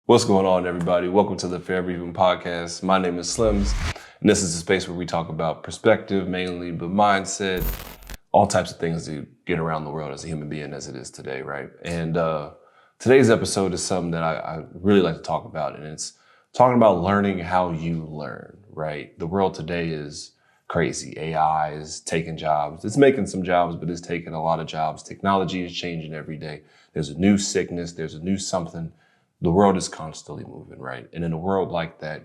What's going on, everybody? Welcome to the Forever Even podcast. My name is Slims, and this is a space where we talk about perspective mainly, but mindset, all types of things to get around the world as a human being as it is today, right? And today's episode is something that I really like to talk about, and it's talking about learning how you learn, right? The world today is crazy. AI is taking jobs. It's making some jobs, but it's taking a lot of jobs. Technology is changing every day. There's a new sickness. There's a new something. The world is constantly moving, right? And in a world like that,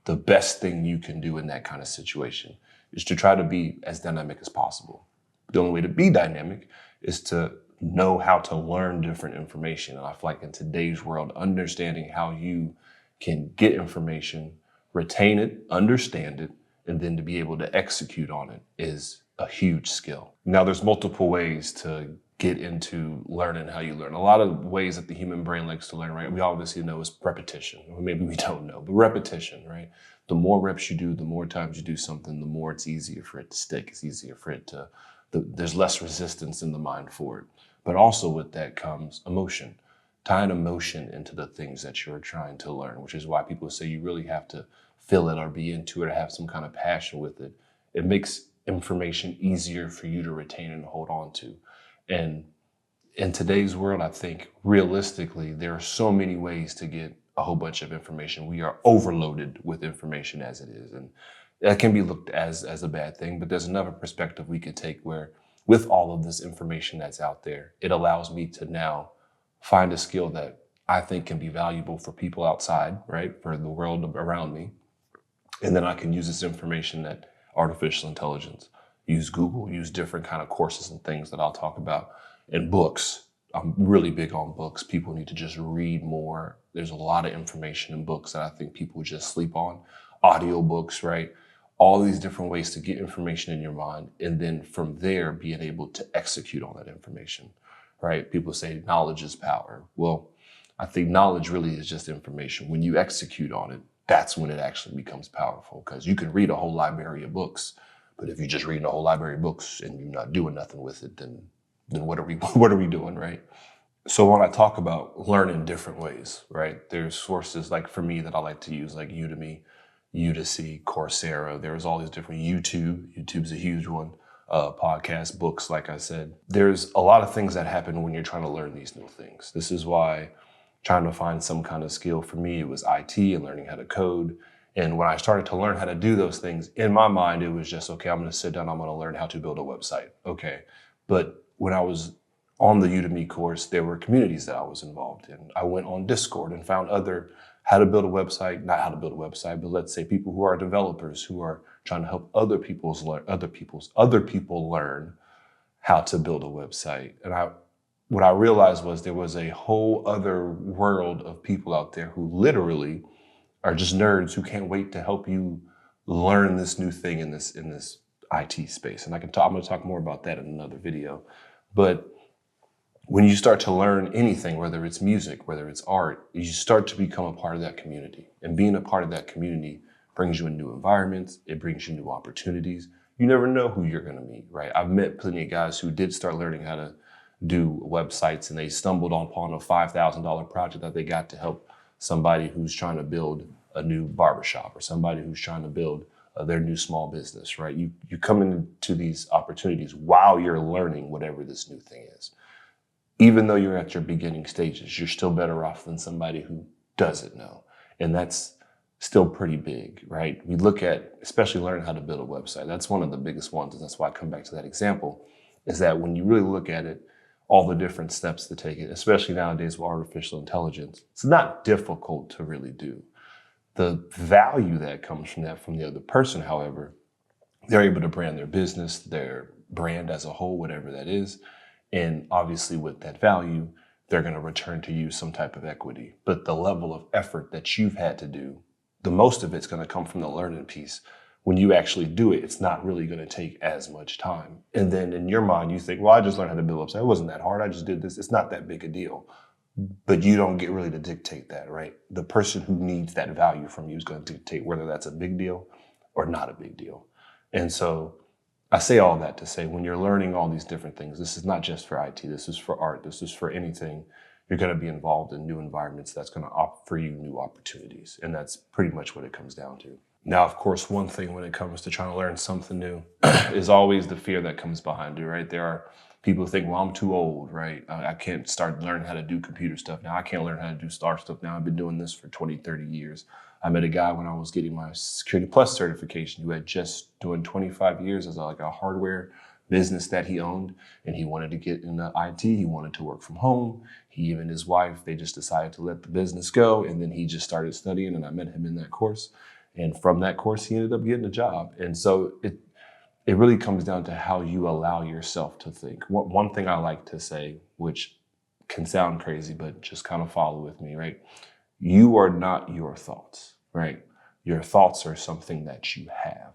the best thing you can do in that kind of situation is to try to be as dynamic as possible. The only way to be dynamic is to know how to learn different information. And I feel like in today's world, understanding how you can get information, retain it, understand it, and then to be able to execute on it is a huge skill. Now, there's multiple ways to get into learning how you learn. A lot of ways that the human brain likes to learn, right? We obviously know is repetition, or maybe we don't know, but repetition, right? The more reps you do, the more times you do something, the more it's easier for it to stick. It's easier for it to, there's less resistance in the mind for it. But also with that comes emotion, tying emotion into the things that you're trying to learn, which is why people say you really have to feel it or be into it or have some kind of passion with it. It makes information easier for you to retain and hold on to. And in today's world, I think realistically, there are so many ways to get a whole bunch of information. We are overloaded with information as it is. And that can be looked as a bad thing, but there's another perspective we could take where with all of this information that's out there, it allows me to now find a skill that I think can be valuable for people outside, right? For the world around me. And then I can use this information that artificial intelligence, use Google, use different kind of courses and things that I'll talk about, and books. I'm really big on books. People need to just read more. There's a lot of information in books that I think people just sleep on. Audiobooks, right? All these different ways to get information in your mind. And then from there, being able to execute on that information, right? People say knowledge is power. Well, I think knowledge really is just information. When you execute on it, that's when it actually becomes powerful, because you can read a whole library of books, but if you're just reading a whole library of books and you're not doing nothing with it, then what are we doing, right? So when I talk about learning different ways, right? There's sources like for me that I like to use, like Udemy, Udemy, Coursera. There's all these different YouTube. YouTube's a huge one. Podcasts, books, like I said. There's a lot of things that happen when you're trying to learn these new things. This is why trying to find some kind of skill for me, it was IT and learning how to code. And when I started to learn how to do those things, in my mind, it was just, okay, I'm going to sit down, I'm going to learn how to build a website. Okay. But when I was on the Udemy course, there were communities that I was involved in. I went on Discord and found other how to build a website, not how to build a website, but let's say people who are developers who are trying to help other people learn how to build a website. And what I realized was there was a whole other world of people out there who literally are just nerds who can't wait to help you learn this new thing in this IT space. And I'm going to talk more about that in another video. But when you start to learn anything, whether it's music, whether it's art, you start to become a part of that community. And being a part of that community brings you in new environments. It brings you new opportunities. You never know who you're going to meet, right? I've met plenty of guys who did start learning how to do websites and they stumbled upon a $5,000 project that they got to help somebody who's trying to build a new barbershop or somebody who's trying to build their new small business, right? You come into these opportunities while you're learning whatever this new thing is. Even though you're at your beginning stages, you're still better off than somebody who doesn't know. And that's still pretty big, right? We look at, especially learning how to build a website. That's one of the biggest ones. And that's why I come back to that example, is that when you really look at it, all the different steps to take it, especially nowadays with artificial intelligence, it's not difficult to really do. The value that comes from that from the other person, however, they're able to brand their business, their brand as a whole, whatever that is. And obviously with that value, they're going to return to you some type of equity. But the level of effort that you've had to do, the most of it's going to come from the learning piece. When you actually do it, it's not really going to take as much time. And then in your mind, you think, well, I just learned how to build a website. It wasn't that hard. I just did this. It's not that big a deal. But you don't get really to dictate that, right? The person who needs that value from you is going to dictate whether that's a big deal or not a big deal. And so I say all that to say, when you're learning all these different things, this is not just for IT. This is for art. This is for anything. you're going to be involved in new environments that's going to offer you new opportunities. And that's pretty much what it comes down to. Now, of course, one thing when it comes to trying to learn something new is always the fear that comes behind it, right? There are people who think, well, I'm too old, right? I can't start learning how to do computer stuff now. I can't learn how to do star stuff now. I've been doing this for 20, 30 years. I met a guy when I was getting my Security Plus certification who had just doing 25 years as a hardware business that he owned, and he wanted to get into IT. He wanted to work from home. He and his wife, they just decided to let the business go, and then he just started studying, and I met him in that course. And from that course, he ended up getting a job. And so it really comes down to how you allow yourself to think. One thing I like to say, which can sound crazy, but just kind of follow with me, right? You are not your thoughts, right? Your thoughts are something that you have.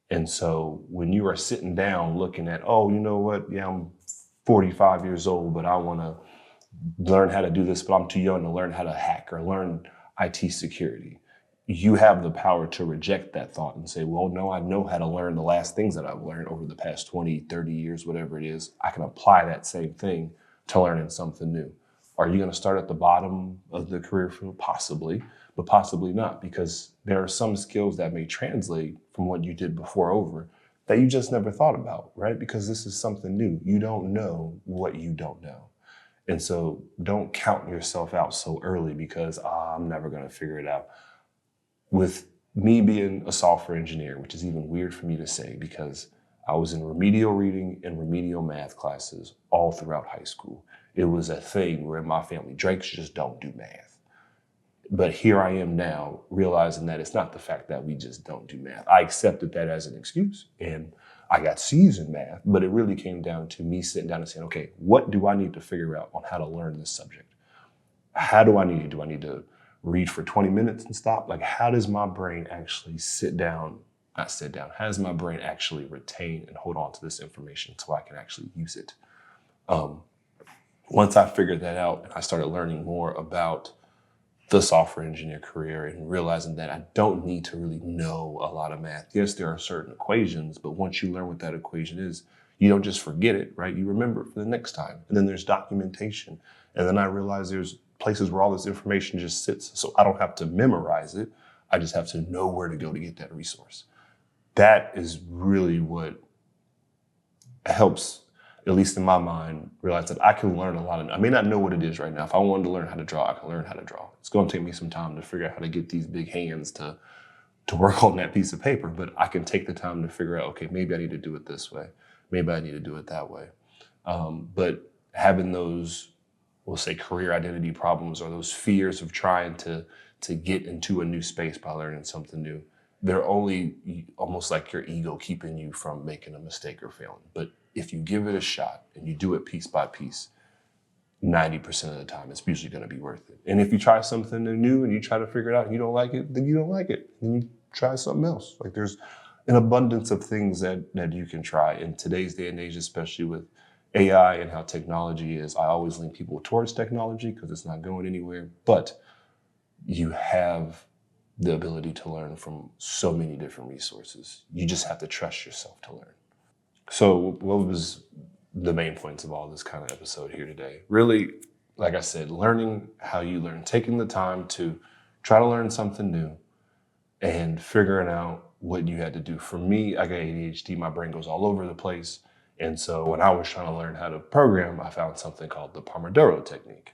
And so when you are sitting down looking at, oh, you know what? Yeah, I'm 45 years old, but I want to learn how to do this, but I'm too young to learn how to hack or learn IT security. You have the power to reject that thought and say, well, no, I know how to learn the last things that I've learned over the past 20, 30 years, whatever it is. I can apply that same thing to learning something new. Are you going to start at the bottom of the career field? Possibly, but possibly not, because there are some skills that may translate from what you did before over that you just never thought about, right? Because this is something new. You don't know what you don't know. And so don't count yourself out so early because I'm never going to figure it out. With me being a software engineer, which is even weird for me to say because I was in remedial reading and remedial math classes all throughout high school. It was a thing where in my family, Drakes just don't do math. But here I am now realizing that it's not the fact that we just don't do math. I accepted that as an excuse and I got C's in math, but it really came down to me sitting down and saying, okay, what do I need to figure out on how to learn this subject? How do I need to read for 20 minutes and stop? Like, how does my brain actually how does my brain actually retain and hold on to this information so I can actually use it? Once I figured that out and I started learning more about the software engineer career and realizing that I don't need to really know a lot of math. Yes, there are certain equations, but once you learn what that equation is, you don't just forget it, right? You remember it for the next time. And then there's documentation. And then I realized there's places where all this information just sits. So I don't have to memorize it. I just have to know where to go to get that resource. That is really what helps, at least in my mind, realize that I can learn a lot. I may not know what it is right now. If I wanted to learn how to draw, I can learn how to draw. It's going to take me some time to figure out how to get these big hands to work on that piece of paper, but I can take the time to figure out, okay, maybe I need to do it this way. Maybe I need to do it that way. But having those, we'll say, career identity problems or those fears of trying to get into a new space by learning something new, they're only almost like your ego keeping you from making a mistake or failing. But if you give it a shot and you do it piece by piece, 90% of the time, it's usually going to be worth it. And if you try something new and you try to figure it out and you don't like it, then you don't like it. Then you try something else. Like, there's an abundance of things that you can try in today's day and age, especially with AI and how technology is. I always lean people towards technology because it's not going anywhere, but you have the ability to learn from so many different resources. You just have to trust yourself to learn. So what was the main points of all this kind of episode here today? Really, like I said, learning how you learn, taking the time to try to learn something new and figuring out what you had to do. For me, I got ADHD, my brain goes all over the place. And so when I was trying to learn how to program, I found something called the Pomodoro technique.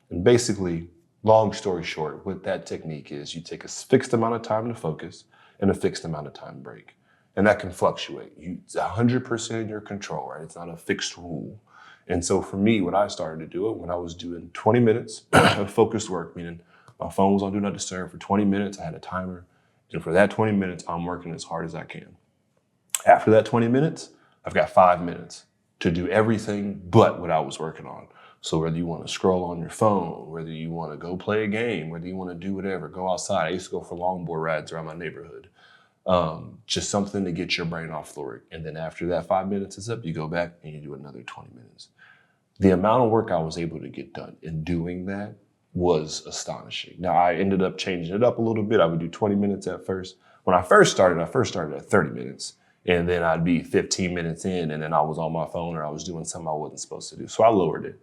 And basically, long story short, what that technique is, you take a fixed amount of time to focus and a fixed amount of time break. And that can fluctuate. It's 100% in your control, right? It's not a fixed rule. And so for me, when I started to do it, when I was doing 20 minutes of focused work, meaning my phone was on Do Not Disturb for 20 minutes, I had a timer. And for that 20 minutes, I'm working as hard as I can. After that 20 minutes, I've got 5 minutes to do everything but what I was working on. So whether you want to scroll on your phone, whether you want to go play a game, whether you want to do whatever, go outside. I used to go for longboard rides around my neighborhood. Just something to get your brain off the work. And then after that 5 minutes is up, you go back and you do another 20 minutes. The amount of work I was able to get done in doing that was astonishing. Now, I ended up changing it up a little bit. I would do 20 minutes at first. When I first started at 30 minutes. And then I'd be 15 minutes in and then I was on my phone or I was doing something I wasn't supposed to do. So I lowered it.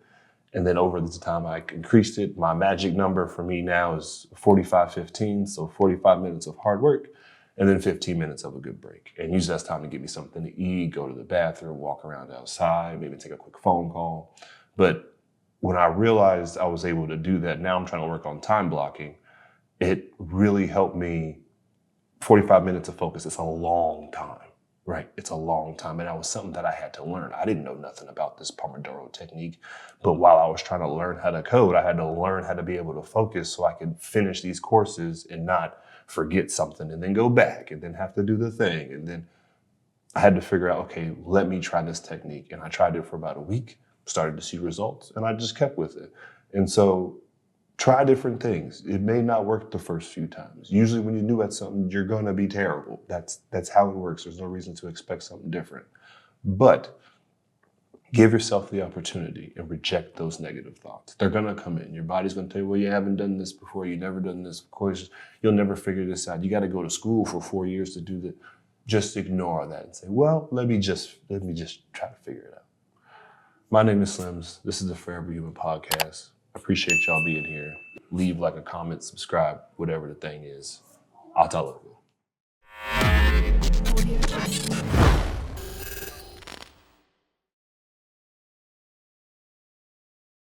And then over the time I increased it. My magic number for me now is 45-15. So 45 minutes of hard work and then 15 minutes of a good break. And usually that's time to get me something to eat, go to the bathroom, walk around outside, maybe take a quick phone call. But when I realized I was able to do that, now I'm trying to work on time blocking. It really helped me. 45 minutes of focus, it's a long time, right? It's a long time. And that was something that I had to learn. I didn't know nothing about this Pomodoro technique. But while I was trying to learn how to code, I had to learn how to be able to focus so I could finish these courses and not forget something and then go back and then have to do the thing. And then I had to figure out, okay, let me try this technique. And I tried it for about a week, started to see results, and I just kept with it. And so try different things. It may not work the first few times. Usually when you're new at something, you're going to be terrible. That's how it works. There's no reason to expect something different. But give yourself the opportunity and reject those negative thoughts. They're going to come in. Your body's going to tell you, well, you haven't done this before. You've never done this. Of course, you'll never figure this out. You got to go to school for 4 years to do that. Just ignore that and say, well, let me just try to figure it out. My name is Slims. This is the Forever Human podcast. I appreciate y'all being here. Leave like a comment, subscribe, whatever the thing is. I'll tell it.